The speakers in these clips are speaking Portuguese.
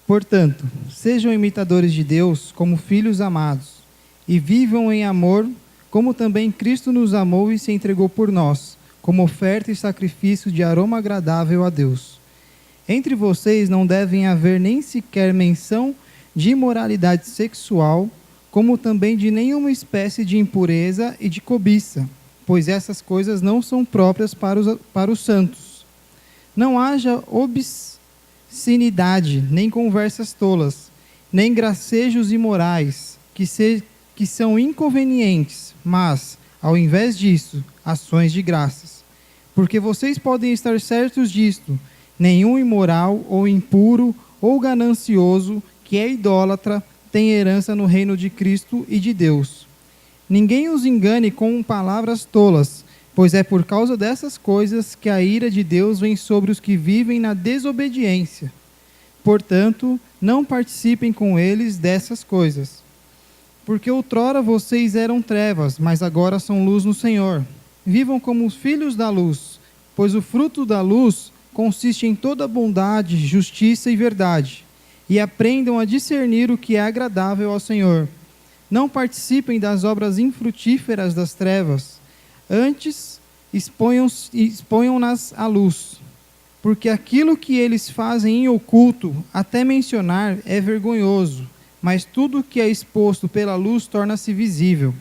Portanto, sejam imitadores de Deus como filhos amados, e vivam em amor, como também Cristo nos amou e se entregou por nós, como oferta e sacrifício de aroma agradável a Deus. Entre vocês não devem haver nem sequer menção de imoralidade sexual, como também de nenhuma espécie de impureza e de cobiça, pois essas coisas não são próprias para os santos. Não haja obscenidade, nem conversas tolas, nem gracejos imorais, que são inconvenientes, mas, ao invés disso, ações de graças. Porque vocês podem estar certos disto: nenhum imoral, ou impuro, ou ganancioso, que é idólatra, tem herança no reino de Cristo e de Deus. Ninguém os engane com palavras tolas, pois é por causa dessas coisas que a ira de Deus vem sobre os que vivem na desobediência. Portanto, não participem com eles dessas coisas. Porque outrora vocês eram trevas, mas agora são luz no Senhor. Vivam como filhos da luz, pois o fruto da luz consiste em toda bondade, justiça e verdade. E aprendam a discernir o que é agradável ao Senhor. Não participem das obras infrutíferas das trevas, antes exponham-nas à luz. Porque aquilo que eles fazem em oculto, até mencionar, é vergonhoso, mas tudo que é exposto pela luz torna-se visível,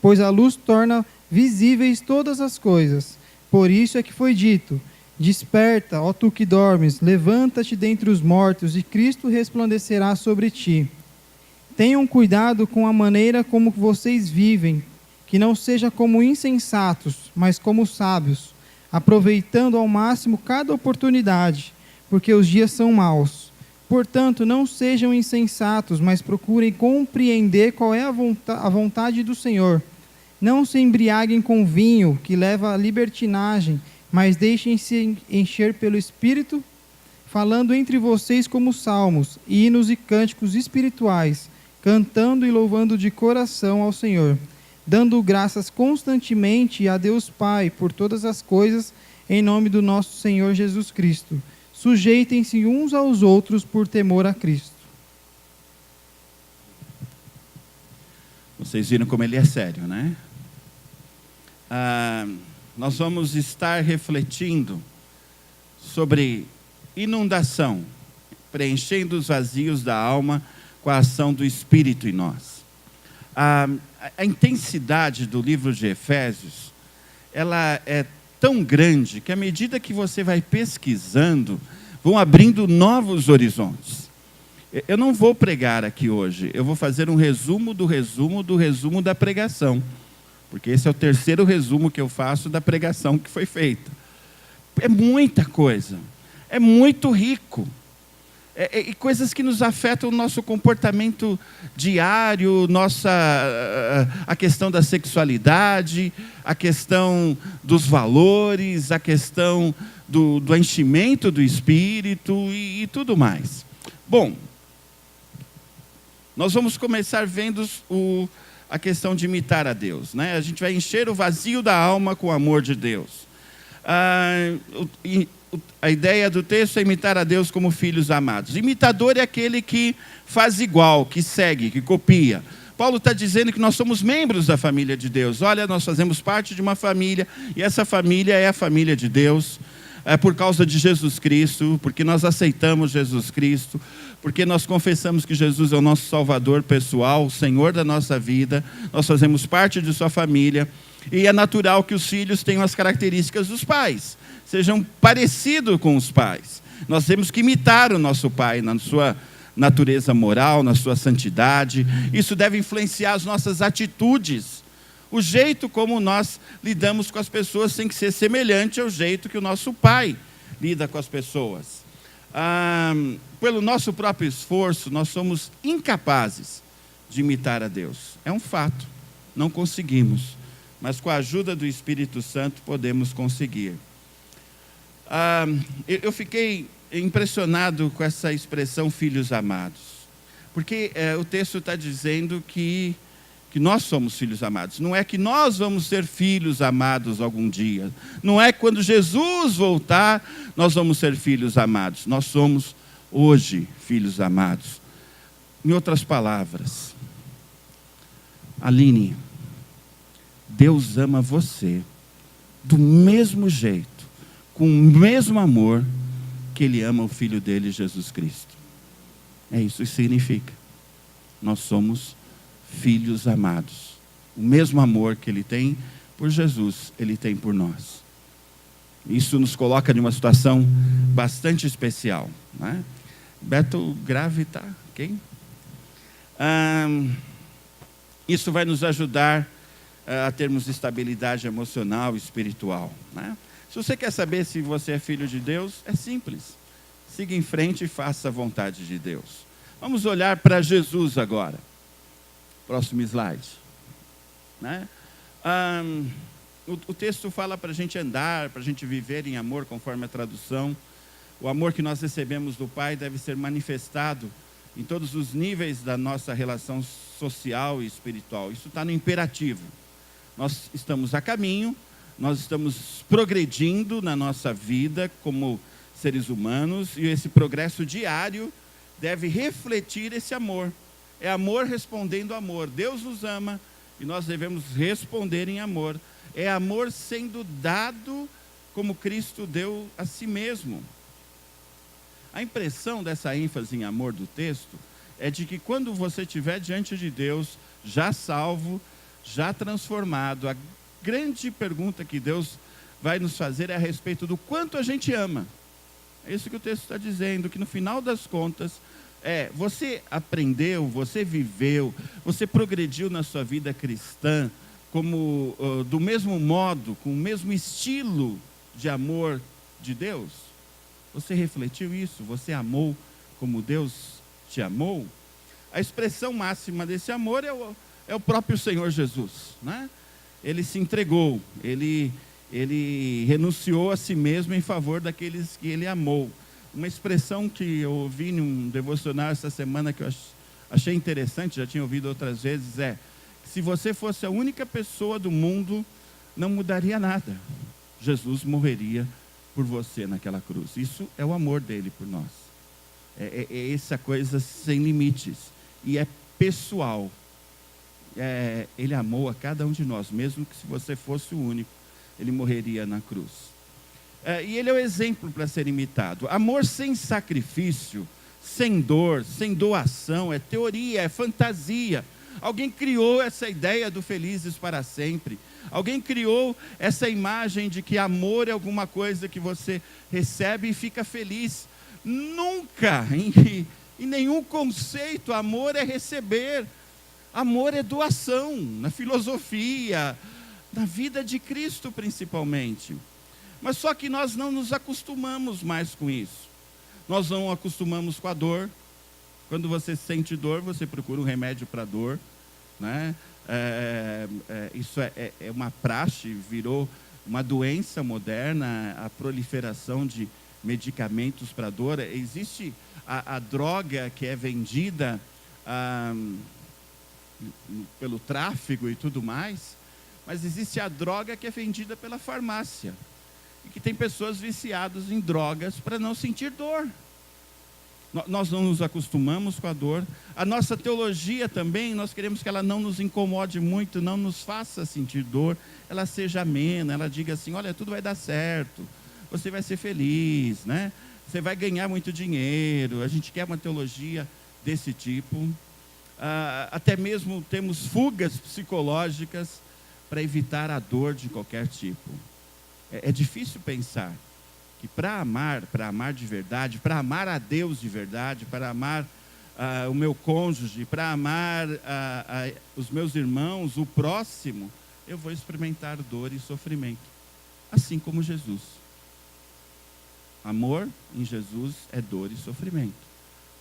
pois a luz torna visíveis todas as coisas. Por isso é que foi dito: desperta, ó tu que dormes, levanta-te dentre os mortos, e Cristo resplandecerá sobre ti. Tenham cuidado com a maneira como vocês vivem, que não seja como insensatos, mas como sábios, aproveitando ao máximo cada oportunidade, porque os dias são maus. Portanto, não sejam insensatos, mas procurem compreender qual é a vontade do Senhor. Não se embriaguem com vinho, que leva à libertinagem, mas deixem-se encher pelo Espírito, falando entre vocês como salmos, hinos e cânticos espirituais, cantando e louvando de coração ao Senhor, dando graças constantemente a Deus Pai por todas as coisas, em nome do nosso Senhor Jesus Cristo. Sujeitem-se uns aos outros por temor a Cristo. Vocês viram como ele é sério, né? Nós vamos estar refletindo sobre inundação, preenchendo os vazios da alma com a ação do Espírito em nós. A intensidade do livro de Efésios, ela é tão grande que à medida que você vai pesquisando, vão abrindo novos horizontes. Eu não vou pregar aqui hoje, eu vou fazer um resumo do resumo do resumo da pregação, porque esse é o terceiro resumo que eu faço da pregação que foi feita. É muita coisa, é muito rico. E coisas que nos afetam o nosso comportamento diário, a questão da sexualidade, a questão dos valores, a questão do enchimento do Espírito e tudo mais. Bom, nós vamos começar vendo a questão de imitar a Deus, né? A gente vai encher o vazio da alma com o amor de Deus. A ideia do texto é imitar a Deus como filhos amados. Imitador é aquele que faz igual, que segue, que copia. Paulo está dizendo que nós somos membros da família de Deus. Olha, nós fazemos parte de uma família, e essa família é a família de Deus, por causa de Jesus Cristo, porque nós aceitamos Jesus Cristo, porque nós confessamos que Jesus é o nosso Salvador pessoal, o Senhor da nossa vida, nós fazemos parte de sua família, e é natural que os filhos tenham as características dos pais, sejam parecidos com os pais. Nós temos que imitar o nosso pai na sua natureza moral, na sua santidade. Isso deve influenciar as nossas atitudes. O jeito como nós lidamos com as pessoas tem que ser semelhante ao jeito que o nosso pai lida com as pessoas. Pelo nosso próprio esforço, nós somos incapazes de imitar a Deus. É um fato, não conseguimos. Mas com a ajuda do Espírito Santo podemos conseguir. Eu fiquei impressionado com essa expressão filhos amados, porque o texto está dizendo que nós somos filhos amados. Não é que nós vamos ser filhos amados algum dia, não é que quando Jesus voltar nós vamos ser filhos amados. Nós somos hoje, filhos amados. Em outras palavras, Aline, Deus ama você do mesmo jeito, com o mesmo amor que Ele ama o Filho dele, Jesus Cristo. É isso que significa. Nós somos filhos amados. O mesmo amor que Ele tem por Jesus, Ele tem por nós. Isso nos coloca numa situação bastante especial, né? Beto grave, tá? Ok? Isso vai nos ajudar a termos estabilidade emocional e espiritual, né? Se você quer saber se você é filho de Deus, é simples. Siga em frente e faça a vontade de Deus. Vamos olhar para Jesus agora. Próximo slide, né? O texto fala para a gente andar, para a gente viver em amor, conforme a tradução. O amor que nós recebemos do Pai deve ser manifestado em todos os níveis da nossa relação social e espiritual. Isso está no imperativo. Nós estamos a caminho, nós estamos progredindo na nossa vida como seres humanos, e esse progresso diário deve refletir esse amor. É amor respondendo amor. Deus nos ama e nós devemos responder em amor. É amor sendo dado como Cristo deu a si mesmo. A impressão dessa ênfase em amor do texto é de que quando você estiver diante de Deus, já salvo, já transformado, a grande pergunta que Deus vai nos fazer é a respeito do quanto a gente ama. É isso que o texto está dizendo, que no final das contas, você aprendeu, você viveu, você progrediu na sua vida cristã, como do mesmo modo, com o mesmo estilo de amor de Deus? Você refletiu isso? Você amou como Deus te amou? A expressão máxima desse amor é o próprio Senhor Jesus, né? Ele se entregou, ele renunciou a si mesmo em favor daqueles que ele amou. Uma expressão que eu ouvi num devocional essa semana que eu achei interessante, já tinha ouvido outras vezes, se você fosse a única pessoa do mundo, não mudaria nada. Jesus morreria por você naquela cruz. Isso é o amor dele por nós. É essa coisa sem limites. E é pessoal. Ele amou a cada um de nós, mesmo que se você fosse o único, ele morreria na cruz. E ele é o exemplo para ser imitado. Amor sem sacrifício, sem dor, sem doação, é teoria, é fantasia. Alguém criou essa ideia do felizes para sempre. Alguém criou essa imagem de que amor é alguma coisa que você recebe e fica feliz. Nunca, em nenhum conceito, amor é receber. Amor é doação, na filosofia, na vida de Cristo principalmente. Mas só que nós não nos acostumamos mais com isso. Nós não acostumamos com a dor. Quando você sente dor, você procura um remédio para a dor, né? Isso é uma praxe, virou uma doença moderna, a proliferação de medicamentos para dor. Existe a droga que é vendida pelo tráfico e tudo mais, mas existe a droga que é vendida pela farmácia, e que tem pessoas viciadas em drogas para não sentir dor. Nós não nos acostumamos com a dor. A nossa teologia também, nós queremos que ela não nos incomode muito, não nos faça sentir dor, ela seja amena, ela diga assim, olha, tudo vai dar certo, você vai ser feliz, né? Você vai ganhar muito dinheiro. A gente quer uma teologia desse tipo. Até mesmo temos fugas psicológicas para evitar a dor de qualquer tipo. É difícil pensar que para amar de verdade, para amar a Deus de verdade, para amar o meu cônjuge, para amar os meus irmãos, o próximo, eu vou experimentar dor e sofrimento, assim como Jesus. Amor em Jesus é dor e sofrimento.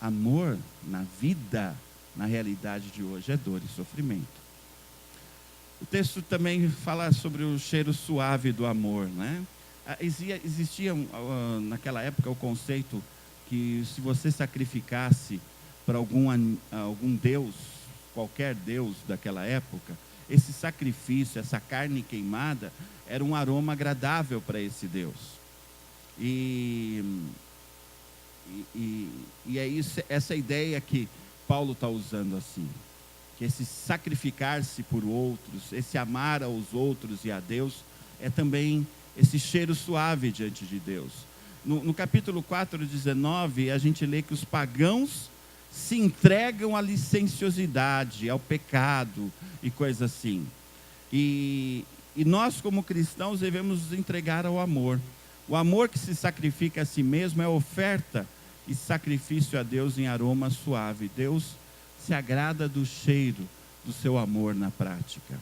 Amor na vida, na realidade de hoje, é dor e sofrimento. O texto também fala sobre o cheiro suave do amor, né? Existia naquela época o conceito que se você sacrificasse para algum deus, qualquer deus daquela época, esse sacrifício, essa carne queimada, era um aroma agradável para esse deus. E E é isso, essa ideia que Paulo está usando assim, que esse sacrificar-se por outros, esse amar aos outros e a Deus, é também esse cheiro suave diante de Deus. No capítulo 4:19, a gente lê que os pagãos se entregam à licenciosidade, ao pecado e coisa assim. E nós, como cristãos, devemos nos entregar ao amor. O amor que se sacrifica a si mesmo é oferta e sacrifício a Deus em aroma suave. Deus se agrada do cheiro do seu amor na prática.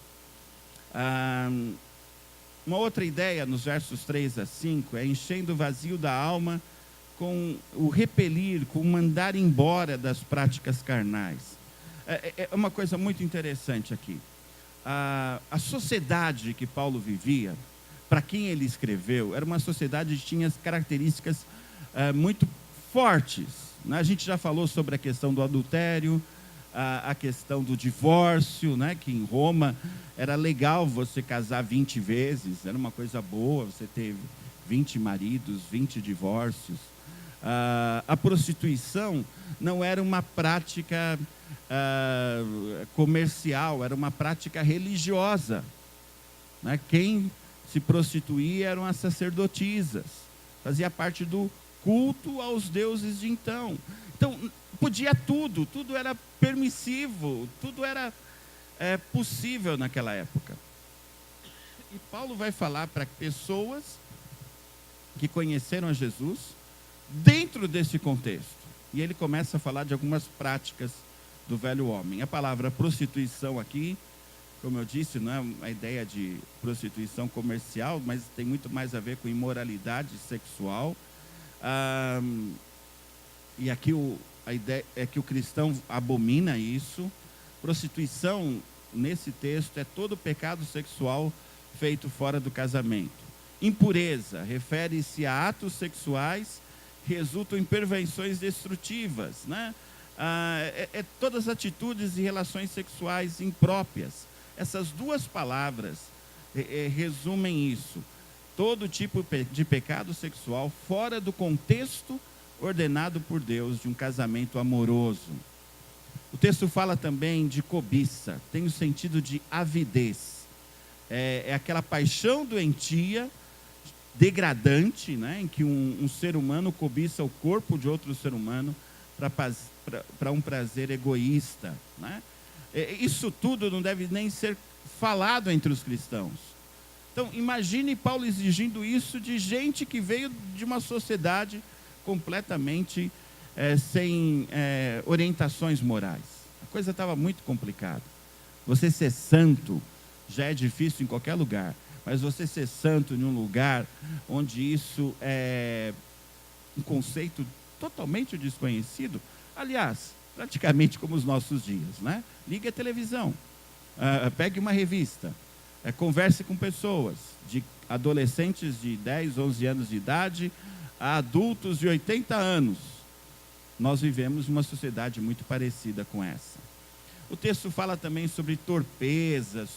Uma outra ideia nos versos 3-5 é enchendo o vazio da alma com o repelir, com o mandar embora das práticas carnais. É uma coisa muito interessante aqui. A sociedade que Paulo vivia, para quem ele escreveu, era uma sociedade que tinha características muito fortes, né? A gente já falou sobre a questão do adultério, a questão do divórcio, né? Que em Roma era legal você casar 20 vezes, era uma coisa boa, você teve 20 maridos, 20 divórcios. A prostituição não era uma prática comercial, era uma prática religiosa, né? Quem se prostituía eram as sacerdotisas, fazia parte do culto aos deuses de então. Então, podia tudo era permissivo, tudo era possível naquela época. E Paulo vai falar para pessoas que conheceram a Jesus dentro desse contexto. E ele começa a falar de algumas práticas do velho homem. A palavra prostituição aqui, como eu disse, não é uma ideia de prostituição comercial, mas tem muito mais a ver com imoralidade sexual. E aqui a ideia é que o cristão abomina isso. Prostituição, nesse texto, é todo pecado sexual feito fora do casamento. Impureza refere-se a atos sexuais que resultam em perversões destrutivas, né? Todas as atitudes e relações sexuais impróprias. Essas duas palavras resumem isso. Todo tipo de pecado sexual fora do contexto ordenado por Deus de um casamento amoroso. O texto fala também de cobiça, tem o sentido de avidez. É aquela paixão doentia, degradante, né, em que um ser humano cobiça o corpo de outro ser humano para um prazer egoísta, né? Isso tudo não deve nem ser falado entre os cristãos. Então, imagine Paulo exigindo isso de gente que veio de uma sociedade completamente sem orientações morais. A coisa estava muito complicada. Você ser santo já é difícil em qualquer lugar, mas você ser santo em um lugar onde isso é um conceito totalmente desconhecido, aliás, praticamente como os nossos dias, né? Ligue a televisão, pegue uma revista, converse com pessoas, de adolescentes de 10, 11 anos de idade a adultos de 80 anos. Nós vivemos uma sociedade muito parecida com essa. O texto fala também sobre torpezas,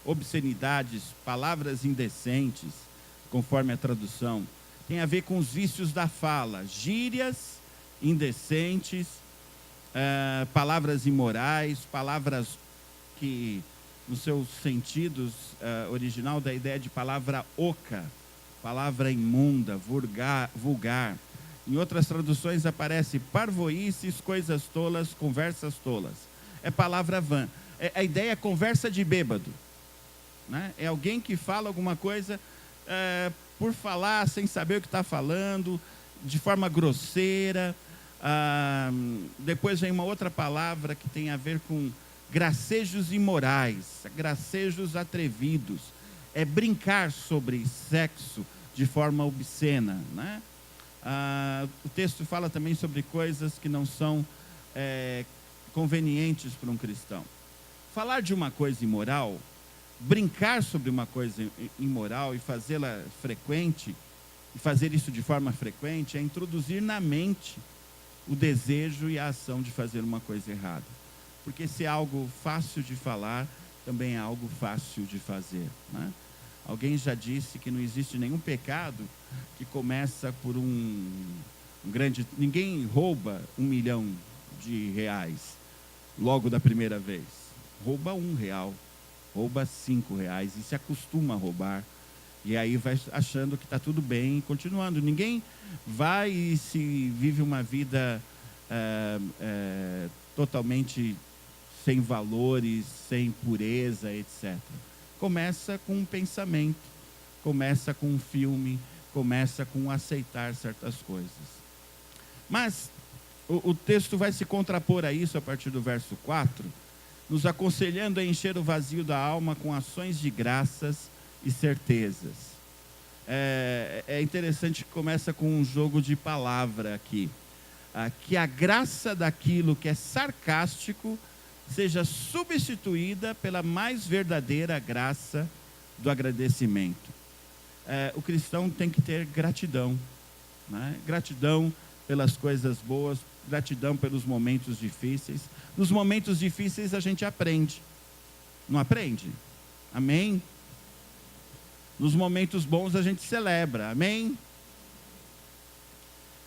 obscenidades, palavras indecentes, conforme a tradução. Tem a ver com os vícios da fala, gírias indecentes, palavras imorais, palavras que, nos seus sentidos original, da ideia de palavra oca, palavra imunda, vulgar. Em outras traduções aparece parvoíces, coisas tolas, conversas tolas. É palavra vã. A ideia é conversa de bêbado, né? É alguém que fala alguma coisa por falar sem saber o que está falando, de forma grosseira. Depois vem uma outra palavra que tem a ver com gracejos imorais, gracejos atrevidos. É brincar sobre sexo de forma obscena, né? O texto fala também sobre coisas que não são convenientes para um cristão. Falar de uma coisa imoral, brincar sobre uma coisa imoral e fazê-la frequente, e fazer isso de forma frequente, é introduzir na mente o desejo e a ação de fazer uma coisa errada. Porque se é algo fácil de falar, também é algo fácil de fazer, né? Alguém já disse que não existe nenhum pecado que começa por um Ninguém rouba R$ 1 milhão logo da primeira vez. Rouba R$ 1, rouba R$ 5 e se acostuma a roubar. E aí vai achando que está tudo bem, continuando. Ninguém vai e se vive uma vida totalmente sem valores, sem pureza, etc. Começa com um pensamento, começa com um filme, começa com aceitar certas coisas. Mas o texto vai se contrapor a isso a partir do verso 4, nos aconselhando a encher o vazio da alma com ações de graças e certezas. É interessante que começa com um jogo de palavra aqui. Que a graça daquilo que é sarcástico seja substituída pela mais verdadeira graça do agradecimento. O cristão tem que ter gratidão, né? Gratidão pelas coisas boas, gratidão pelos momentos difíceis. Nos momentos difíceis a gente aprende, não aprende? Amém? Nos momentos bons a gente celebra, amém?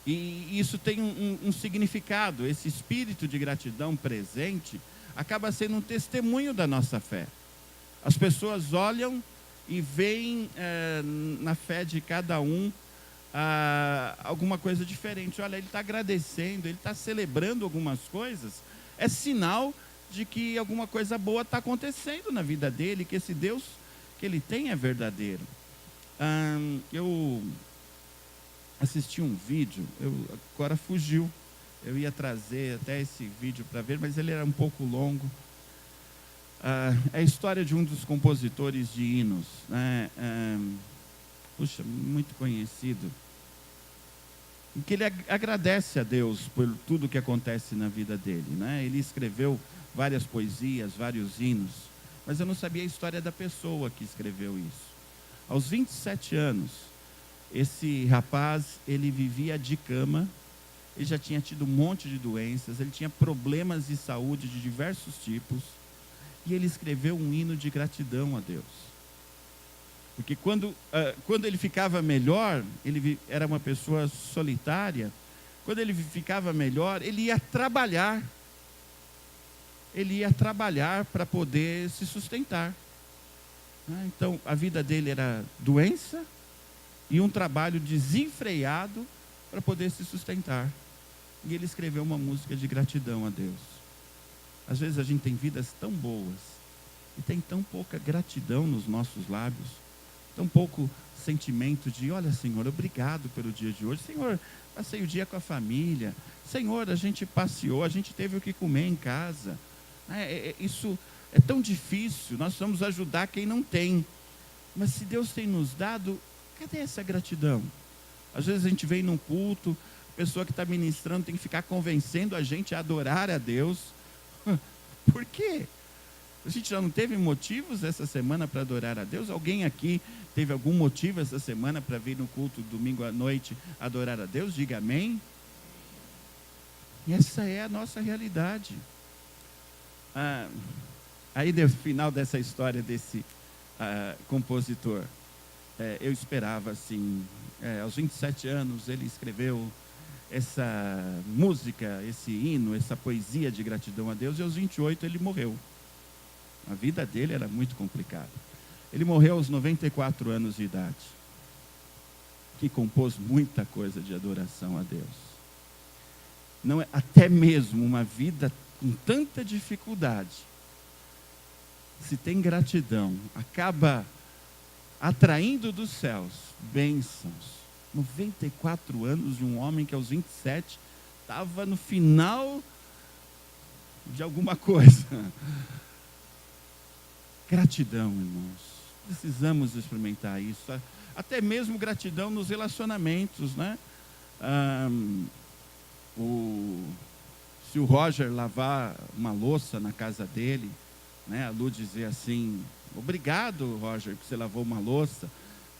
E isso tem um significado. Esse espírito de gratidão presente acaba sendo um testemunho da nossa fé. As pessoas olham e veem na fé de cada um alguma coisa diferente. Olha, ele está agradecendo, ele está celebrando algumas coisas. É sinal de que alguma coisa boa está acontecendo na vida dele, que esse Deus que ele tem é verdadeiro. Eu assisti um vídeo, agora fugiu. Eu ia trazer até esse vídeo para ver, mas ele era um pouco longo. É a história de um dos compositores de hinos, né? Puxa, muito conhecido. Em que ele agradece a Deus por tudo que acontece na vida dele, né? Ele escreveu várias poesias, vários hinos, mas eu não sabia a história da pessoa que escreveu isso. Aos 27 anos, esse rapaz, ele vivia de cama, ele já tinha tido um monte de doenças, ele tinha problemas de saúde de diversos tipos, e ele escreveu um hino de gratidão a Deus. Porque quando ele ficava melhor, ele era uma pessoa solitária, quando ele ficava melhor, ele ia trabalhar. Ele ia trabalhar para poder se sustentar. Então, a vida dele era doença e um trabalho desenfreado para poder se sustentar. E ele escreveu uma música de gratidão a Deus. Às vezes a gente tem vidas tão boas e tem tão pouca gratidão nos nossos lábios, tão pouco sentimento de, olha, Senhor, obrigado pelo dia de hoje. Senhor, passei o dia com a família. Senhor, a gente passeou, a gente teve o que comer em casa. Isso é tão difícil, nós precisamos ajudar quem não tem. Mas se Deus tem nos dado, cadê essa gratidão? Às vezes a gente vem num culto, a pessoa que está ministrando tem que ficar convencendo a gente a adorar a Deus. Por quê? A gente já não teve motivos essa semana para adorar a Deus? Alguém aqui teve algum motivo essa semana para vir no culto domingo à noite adorar a Deus? Diga amém. E essa é a nossa realidade. Aí no final dessa história desse compositor, eu esperava assim, aos 27 anos ele escreveu essa música, esse hino, essa poesia de gratidão a Deus, e aos 28 ele morreu. A vida dele era muito complicada. Ele morreu aos 94 anos de idade, que compôs muita coisa de adoração a Deus. Não é, até mesmo uma vida com tanta dificuldade, se tem gratidão, acaba atraindo dos céus bênçãos. 94 anos de um homem que aos 27 estava no final de alguma coisa. Gratidão, irmãos. Precisamos experimentar isso. Até mesmo gratidão nos relacionamentos, né? Se o Roger lavar uma louça na casa dele, né, a Lu dizer assim, obrigado, Roger, que você lavou uma louça.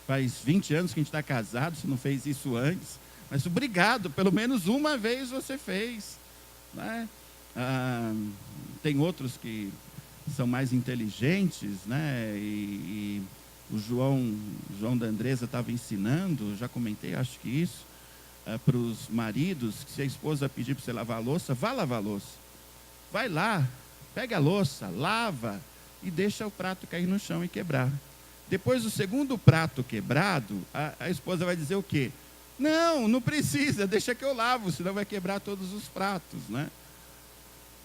Faz 20 anos que a gente está casado, você não fez isso antes. Mas obrigado, pelo menos uma vez você fez. Né? Tem outros que são mais inteligentes, né? E o João da Andresa estava ensinando, já comentei, acho que isso. para os maridos, que se a esposa pedir para você lavar a louça, vá lavar a louça. Vai lá, pega a louça, lava e deixa o prato cair no chão e quebrar. Depois do segundo prato quebrado, a esposa vai dizer o quê? Não, não precisa, deixa que eu lavo, senão vai quebrar todos os pratos, né?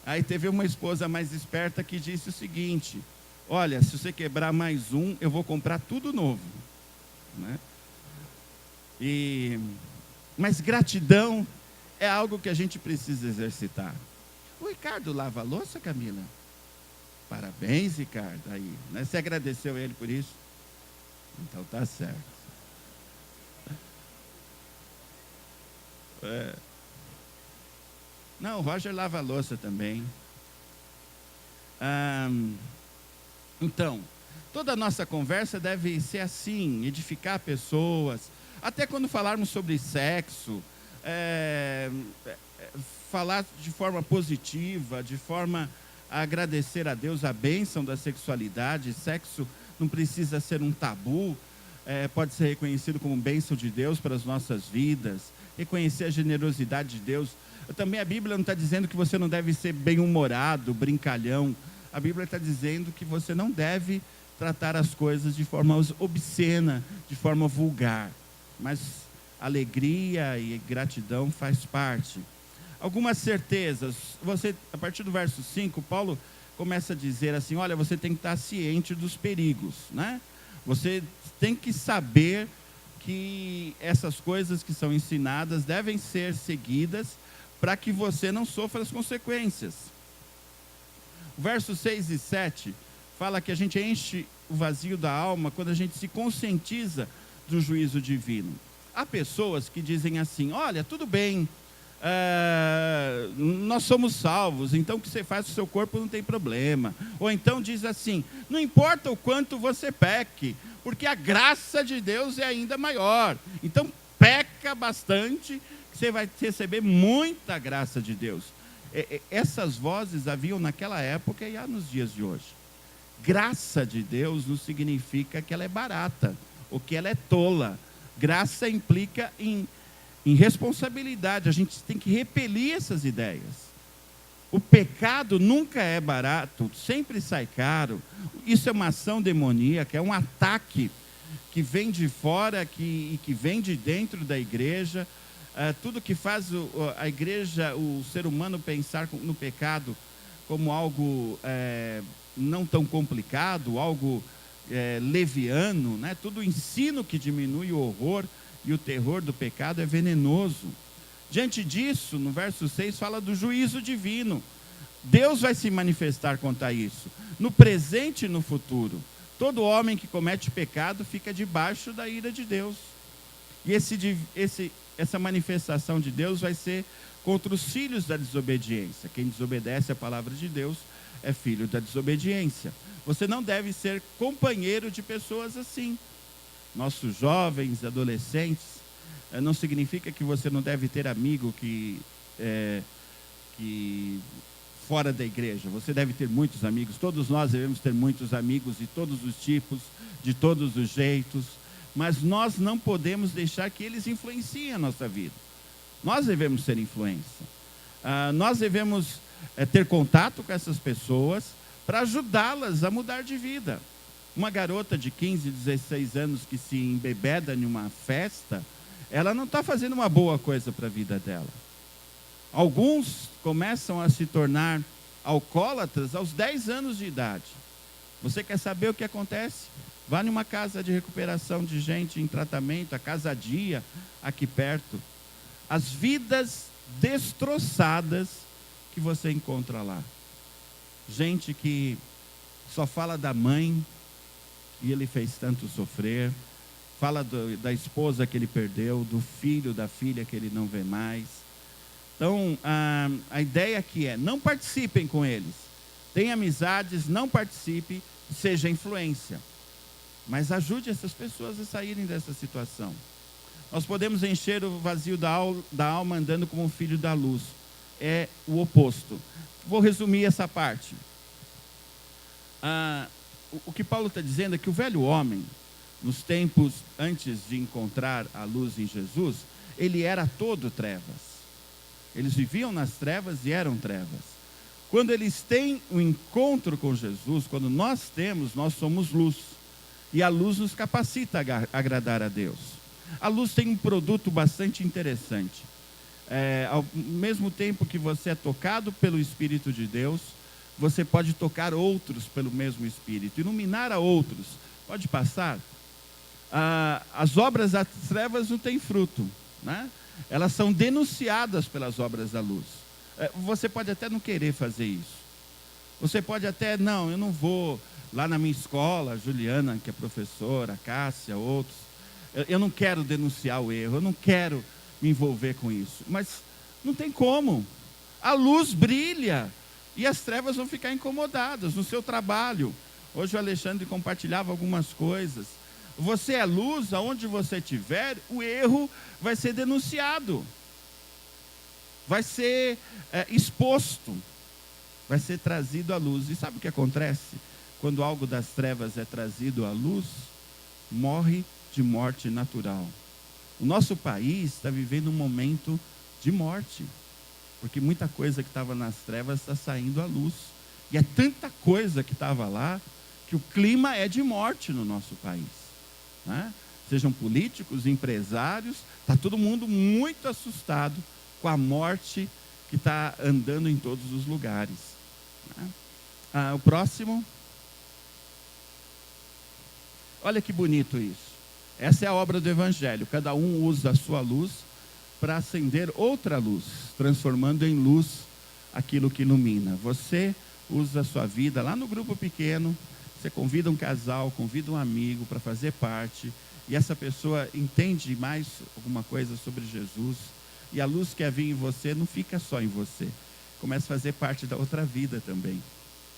Aí teve uma esposa mais esperta que disse o seguinte: olha, se você quebrar mais um, eu vou comprar tudo novo, né? Mas gratidão é algo que a gente precisa exercitar. O Ricardo lava a louça, Camila? Parabéns, Ricardo. Aí, né? Você agradeceu a ele por isso? Então tá certo. Não, o Roger lava a louça também. Então, toda a nossa conversa deve ser assim, edificar pessoas. Até quando falarmos sobre sexo, falar de forma positiva, de forma a agradecer a Deus a bênção da sexualidade. Sexo não precisa ser um tabu, pode ser reconhecido como bênção de Deus para as nossas vidas, reconhecer a generosidade de Deus. Também a Bíblia não está dizendo que você não deve ser bem-humorado, brincalhão. A Bíblia está dizendo que você não deve tratar as coisas de forma obscena, de forma vulgar. Mas alegria e gratidão faz parte. Algumas certezas. A partir do verso 5, Paulo começa a dizer assim: olha, você tem que estar ciente dos perigos, né? Você tem que saber que essas coisas que são ensinadas devem ser seguidas para que você não sofra as consequências. O verso 6 e 7 fala que a gente enche o vazio da alma quando a gente se conscientiza do juízo divino. Há pessoas que dizem assim: olha, tudo bem, nós somos salvos, então o que você faz com o seu corpo não tem problema. Ou então diz assim: não importa o quanto você peque, porque a graça de Deus é ainda maior. Então peca bastante, que você vai receber muita graça de Deus. Essas vozes haviam naquela época e há nos dias de hoje. Graça de Deus não significa que ela é barata, ou que ela é tola. Graça implica em responsabilidade. A gente tem que repelir essas ideias. O pecado nunca é barato, sempre sai caro. Isso é uma ação demoníaca, é um ataque que vem de fora e que vem de dentro da igreja. Tudo que faz a igreja, o ser humano pensar no pecado como algo não tão complicado, algo leviano, né? Todo o ensino que diminui o horror e o terror do pecado é venenoso. Diante disso, no verso 6, fala do juízo divino. Deus vai se manifestar contra isso, no presente e no futuro. Todo homem que comete pecado fica debaixo da ira de Deus. E essa manifestação de Deus vai ser contra os filhos da desobediência. Quem desobedece à palavra de Deus é filho da desobediência. Você não deve ser companheiro de pessoas assim. Nossos jovens, adolescentes, não significa que você não deve ter amigo que fora da igreja. Você deve ter muitos amigos. Todos nós devemos ter muitos amigos de todos os tipos, de todos os jeitos. Mas nós não podemos deixar que eles influenciem a nossa vida. Nós devemos ser influência. Nós devemos ter contato com essas pessoas para ajudá-las a mudar de vida. Uma garota de 15, 16 anos que se embebeda em uma festa, ela não está fazendo uma boa coisa para a vida dela. Alguns começam a se tornar alcoólatras aos 10 anos de idade. Você quer saber o que acontece? Vá numa casa de recuperação de gente em tratamento, a Casa Dia, aqui perto. As vidas destroçadas que você encontra lá. Gente que só fala da mãe, e ele fez tanto sofrer. Fala da esposa que ele perdeu, do filho, da filha que ele não vê mais. Então, a ideia aqui é: não participem com eles. Tenha amizades, não participe, seja influência. Mas ajude essas pessoas a saírem dessa situação. Nós podemos encher o vazio da alma andando como um filho da luz. É o oposto. Vou resumir essa parte. O que Paulo está dizendo é que o velho homem, nos tempos antes de encontrar a luz em Jesus, ele era todo trevas. Eles viviam nas trevas e eram trevas. Quando eles têm um encontro com Jesus, quando nós temos, nós somos luz. E a luz nos capacita a agradar a Deus. A luz tem um produto bastante interessante. Ao mesmo tempo que você é tocado pelo Espírito de Deus, você pode tocar outros pelo mesmo Espírito, iluminar a outros. Pode passar? As obras das trevas não têm fruto, né? Elas são denunciadas pelas obras da luz. Você pode até não querer fazer isso. Você pode até, não, eu não vou lá na minha escola, a Juliana, que é professora, a Cássia, outros. Eu não quero denunciar o erro, eu não quero me envolver com isso. Mas não tem como. A luz brilha e as trevas vão ficar incomodadas no seu trabalho. Hoje o Alexandre compartilhava algumas coisas. Você é luz, aonde você estiver, o erro vai ser denunciado. Vai ser exposto. Vai ser trazido à luz. E sabe o que acontece? Quando algo das trevas é trazido à luz, morre de morte natural. O nosso país está vivendo um momento de morte. Porque muita coisa que estava nas trevas está saindo à luz. E é tanta coisa que estava lá, que o clima é de morte no nosso país. Né? Sejam políticos, empresários, está todo mundo muito assustado com a morte que está andando em todos os lugares. Né? O próximo. Olha que bonito isso. Essa é a obra do Evangelho. Cada um usa a sua luz para acender outra luz, transformando em luz aquilo que ilumina. Você usa a sua vida lá no grupo pequeno, você convida um casal, convida um amigo para fazer parte, e essa pessoa entende mais alguma coisa sobre Jesus, e a luz que havia em você não fica só em você, começa a fazer parte da outra vida também.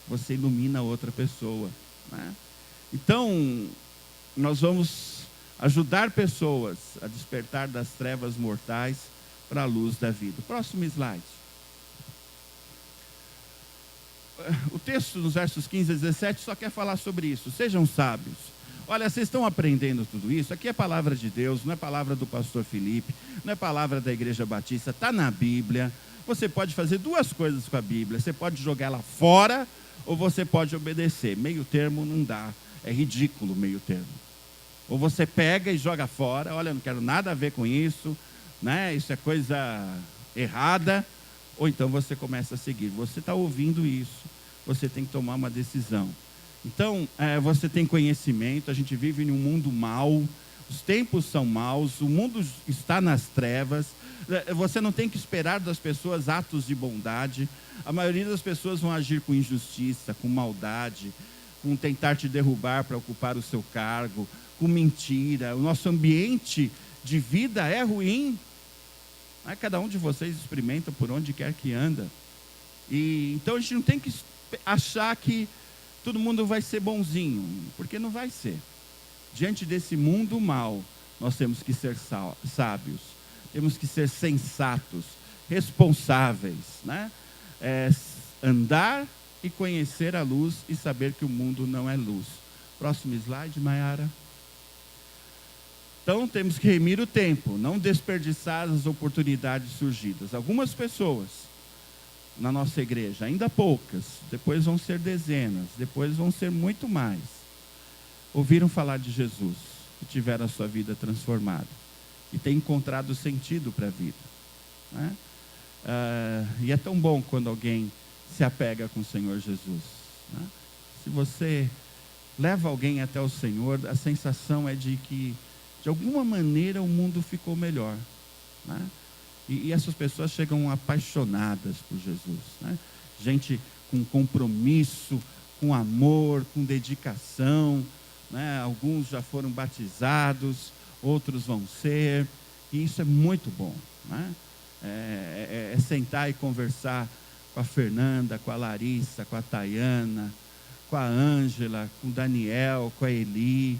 Você ilumina outra pessoa. Né? Então, nós vamos ajudar pessoas a despertar das trevas mortais para a luz da vida. Próximo slide. O texto nos versos 15 a 17 só quer falar sobre isso. Sejam sábios. Olha, vocês estão aprendendo tudo isso? Aqui é palavra de Deus, não é palavra do pastor Felipe, não é palavra da Igreja Batista, está na Bíblia. Você pode fazer duas coisas com a Bíblia. Você pode jogar ela fora ou você pode obedecer. Meio termo não dá. É ridículo meio termo. Ou você pega e joga fora, olha, não quero nada a ver com isso, né? Isso é coisa errada. Ou então você começa a seguir. Você está ouvindo isso, você tem que tomar uma decisão. Então, você tem conhecimento, a gente vive em um mundo mau, os tempos são maus, o mundo está nas trevas, você não tem que esperar das pessoas atos de bondade. A maioria das pessoas vão agir com injustiça, com maldade, com tentar te derrubar para ocupar o seu cargo, com mentira. O nosso ambiente de vida é ruim. Cada um de vocês experimenta por onde quer que anda. E então a gente não tem que achar que todo mundo vai ser bonzinho, porque não vai ser. Diante desse mundo mau, nós temos que ser sábios, temos que ser sensatos, responsáveis, né? Andar e conhecer a luz e saber que o mundo não é luz. Próximo slide, Maiara. Então, temos que remir o tempo, não desperdiçar as oportunidades surgidas. Algumas pessoas na nossa igreja, ainda poucas, depois vão ser dezenas, depois vão ser muito mais, ouviram falar de Jesus e tiveram a sua vida transformada e têm encontrado sentido para a vida. Né? E é tão bom quando alguém se apega com o Senhor Jesus. Né? Se você leva alguém até o Senhor, a sensação é de que de alguma maneira o mundo ficou melhor. Né? E essas pessoas chegam apaixonadas por Jesus. Né? Gente com compromisso, com amor, com dedicação. Né? Alguns já foram batizados, outros vão ser. E isso é muito bom. Né? É sentar e conversar com a Fernanda, com a Larissa, com a Tayana, com a Ângela, com o Daniel, com a Eli.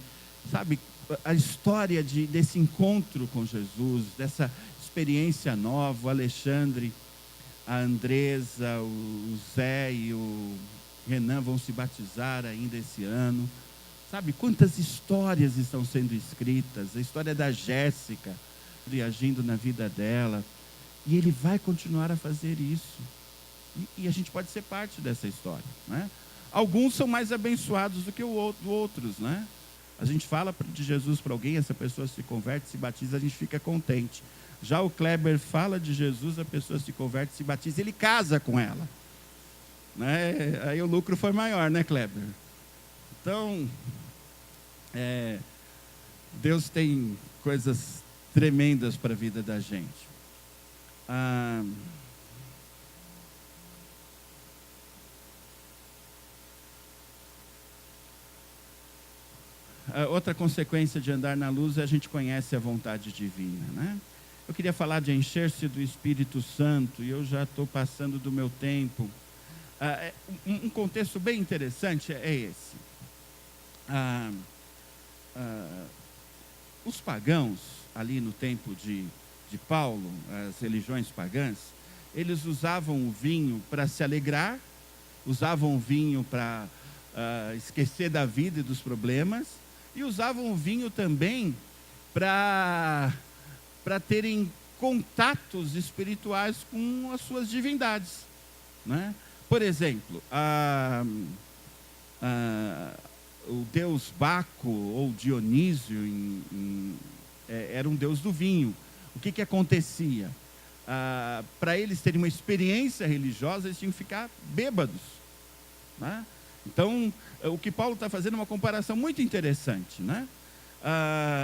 Sabe, a história desse encontro com Jesus, dessa experiência nova, o Alexandre, a Andresa, o Zé e o Renan vão se batizar ainda esse ano. Sabe, quantas histórias estão sendo escritas, a história da Jéssica, agindo na vida dela. E ele vai continuar a fazer isso. E a gente pode ser parte dessa história, né? Alguns são mais abençoados do que outros, né? A gente fala de Jesus para alguém, essa pessoa se converte, se batiza, a gente fica contente. Já o Kleber fala de Jesus, a pessoa se converte, se batiza, ele casa com ela, né? Aí o lucro foi maior, né, Kleber? Então, Deus tem coisas tremendas para a vida da gente. Outra consequência de andar na luz é a gente conhece a vontade divina, né? Eu queria falar de encher-se do Espírito Santo, e eu já estou passando do meu tempo. Um contexto bem interessante é esse. Os pagãos, ali no tempo de Paulo, as religiões pagãs, eles usavam o vinho para se alegrar, usavam o vinho para esquecer da vida e dos problemas, e usavam o vinho também para terem contatos espirituais com as suas divindades, né? Por exemplo, o deus Baco ou Dionísio era um deus do vinho. O que acontecia? Para eles terem uma experiência religiosa, eles tinham que ficar bêbados, né? Então, o que Paulo está fazendo é uma comparação muito interessante, né?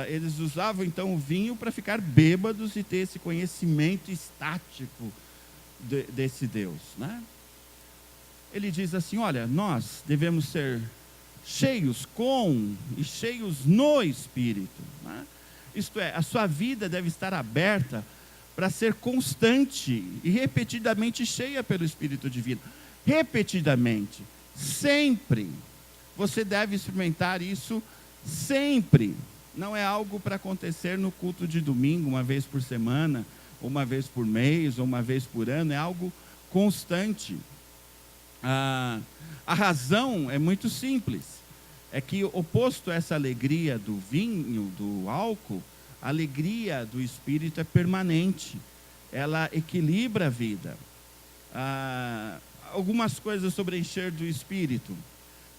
Eles usavam então o vinho para ficar bêbados e ter esse conhecimento estático desse Deus, né? Ele diz assim: olha, nós devemos ser cheios com e cheios no Espírito, né? Isto é, a sua vida deve estar aberta para ser constante e repetidamente cheia pelo Espírito Divino. Repetidamente, sempre. Você deve experimentar isso sempre. Não é algo para acontecer no culto de domingo, uma vez por semana, ou uma vez por mês, ou uma vez por ano. É algo constante. A razão é muito simples. É que, oposto a essa alegria do vinho, do álcool, a alegria do Espírito é permanente. Ela equilibra a vida. Algumas coisas sobre encher do Espírito.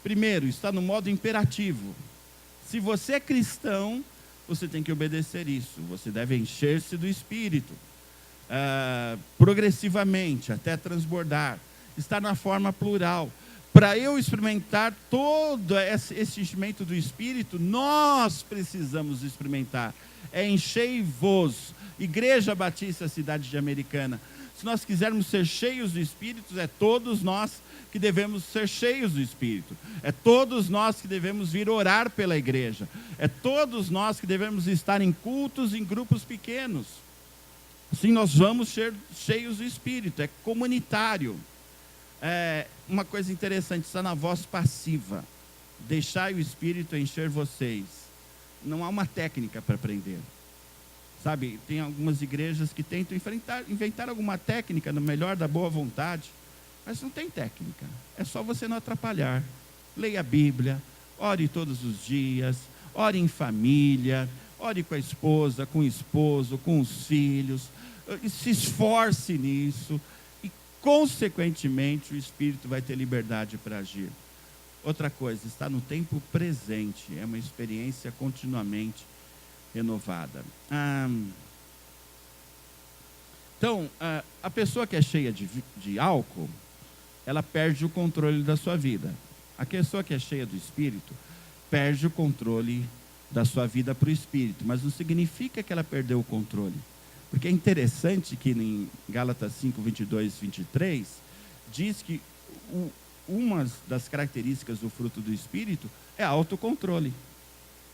Primeiro, está no modo imperativo. Se você é cristão, você tem que obedecer isso. Você deve encher-se do Espírito. Progressivamente, até transbordar. Está na forma plural. Para eu experimentar todo esse enchimento do Espírito, nós precisamos experimentar. É enchei-vos. Igreja Batista Cidade de Americana. Se nós quisermos ser cheios do Espírito, é todos nós que devemos ser cheios do Espírito. É todos nós que devemos vir orar pela igreja. É todos nós que devemos estar em cultos, em grupos pequenos. Assim nós vamos ser cheios do Espírito. É comunitário. Uma coisa interessante, está na voz passiva. Deixai o Espírito encher vocês. Não há uma técnica para aprender. Sabe, tem algumas igrejas que tentam inventar alguma técnica no melhor da boa vontade, mas não tem técnica. É só você não atrapalhar. Leia a Bíblia, ore todos os dias, ore em família, ore com a esposa, com o esposo, com os filhos, se esforce nisso e, consequentemente, o Espírito vai ter liberdade para agir. Outra coisa, está no tempo presente, é uma experiência continuamente renovada. Então, a pessoa que é cheia de álcool, ela perde o controle da sua vida. A pessoa que é cheia do Espírito perde o controle da sua vida para o Espírito, mas não significa que ela perdeu o controle. Porque é interessante que em Gálatas 5, 22, 23, diz que uma das características do fruto do Espírito é autocontrole,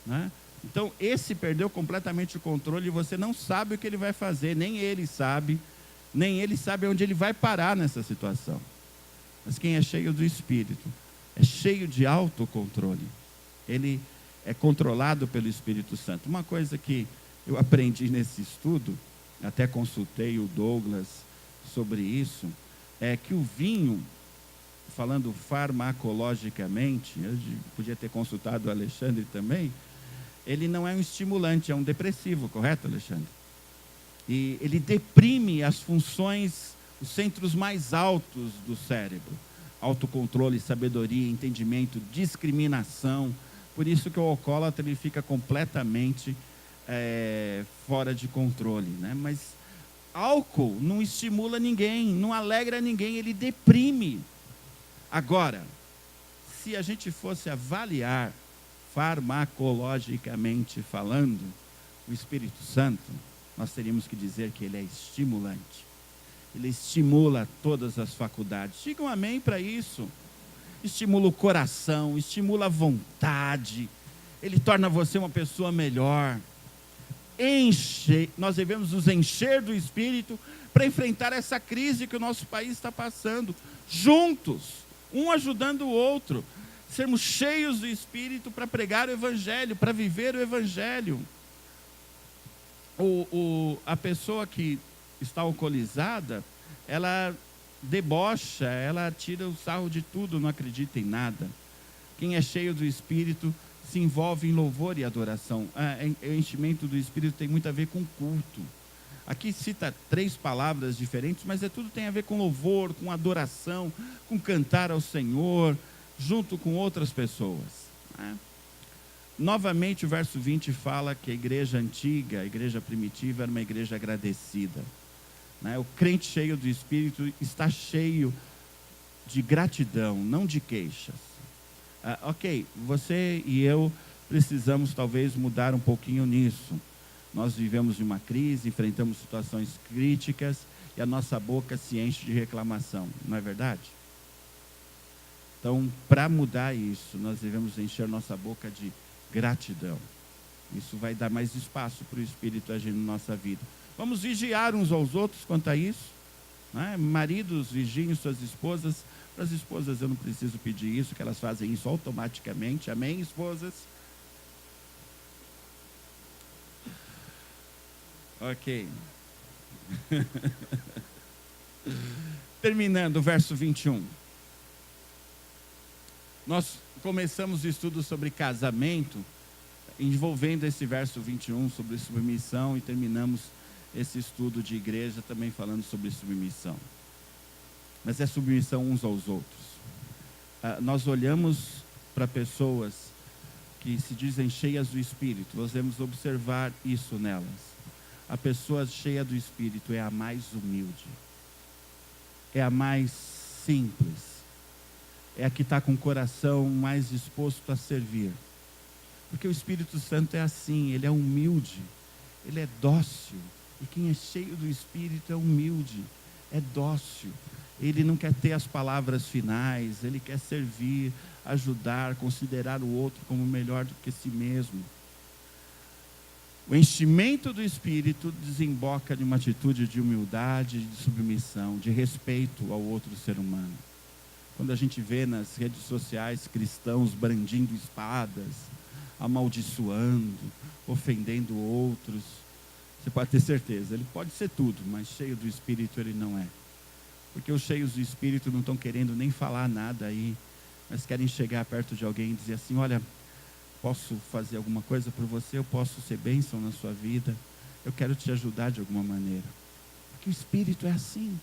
né? Então, esse perdeu completamente o controle e você não sabe o que ele vai fazer, nem ele sabe onde ele vai parar nessa situação. Mas quem é cheio do Espírito, é cheio de autocontrole. Ele é controlado pelo Espírito Santo. Uma coisa que eu aprendi nesse estudo, até consultei o Douglas sobre isso, é que o vinho, falando farmacologicamente, eu podia ter consultado o Alexandre também, ele não é um estimulante, é um depressivo, correto, Alexandre? E ele deprime as funções, os centros mais altos do cérebro. Autocontrole, sabedoria, entendimento, discriminação. Por isso que o alcoólatra ele fica completamente fora de controle, né? Mas álcool não estimula ninguém, não alegra ninguém, ele deprime. Agora, se a gente fosse avaliar farmacologicamente falando, o Espírito Santo, nós teríamos que dizer que ele é estimulante. Ele estimula todas as faculdades. Digam amém para isso. Estimula o coração, estimula a vontade. Ele torna você uma pessoa melhor. Nós devemos nos encher do Espírito para enfrentar essa crise que o nosso país está passando. Juntos, um ajudando o outro. Sermos cheios do Espírito para pregar o Evangelho, para viver o Evangelho. A pessoa que está alcoolizada, ela debocha, ela tira o sarro de tudo, não acredita em nada. Quem é cheio do Espírito se envolve em louvor e adoração. O enchimento do Espírito tem muito a ver com culto. Aqui cita 3 palavras diferentes, mas tudo tem a ver com louvor, com adoração, com cantar ao Senhor, junto com outras pessoas, né? Novamente o verso 20 fala que a igreja antiga, a igreja primitiva, era uma igreja agradecida, né? O crente cheio do Espírito está cheio de gratidão, não de queixas. Ok, você e eu precisamos talvez mudar um pouquinho nisso. Nós vivemos em uma crise, enfrentamos situações críticas e a nossa boca se enche de reclamação, não é verdade? Então, para mudar isso, nós devemos encher nossa boca de gratidão. Isso vai dar mais espaço para o Espírito agir na nossa vida. Vamos vigiar uns aos outros quanto a isso, né? Maridos, vigiem suas esposas. Para as esposas eu não preciso pedir isso, que elas fazem isso automaticamente. Amém, esposas? Ok. Terminando o verso 21. Nós começamos o estudo sobre casamento, envolvendo esse verso 21 sobre submissão, e terminamos esse estudo de igreja também falando sobre submissão. Mas é submissão uns aos outros. Nós olhamos para pessoas que se dizem cheias do Espírito, nós devemos observar isso nelas. A pessoa cheia do Espírito é a mais humilde, é a mais simples, é a que está com o coração mais disposto a servir. Porque o Espírito Santo é assim, ele é humilde, ele é dócil. E quem é cheio do Espírito é humilde, é dócil. Ele não quer ter as palavras finais, ele quer servir, ajudar, considerar o outro como melhor do que si mesmo. O enchimento do Espírito desemboca de uma atitude de humildade, de submissão, de respeito ao outro ser humano. Quando a gente vê nas redes sociais cristãos brandindo espadas, amaldiçoando, ofendendo outros, você pode ter certeza, ele pode ser tudo, mas cheio do Espírito ele não é. Porque os cheios do Espírito não estão querendo nem falar nada aí, mas querem chegar perto de alguém e dizer assim: olha, posso fazer alguma coisa por você? Eu posso ser bênção na sua vida? Eu quero te ajudar de alguma maneira. Porque o Espírito é assim.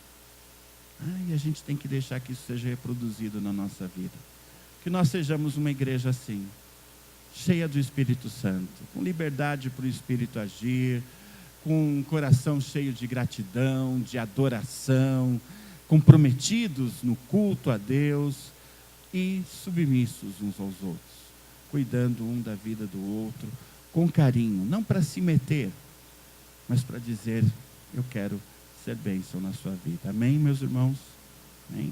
E a gente tem que deixar que isso seja reproduzido na nossa vida. Que nós sejamos uma igreja assim, cheia do Espírito Santo, com liberdade para o Espírito agir, com um coração cheio de gratidão, de adoração, comprometidos no culto a Deus e submissos uns aos outros, cuidando um da vida do outro, com carinho, não para se meter, mas para dizer: eu quero ser bênção na sua vida. Amém, meus irmãos? Amém?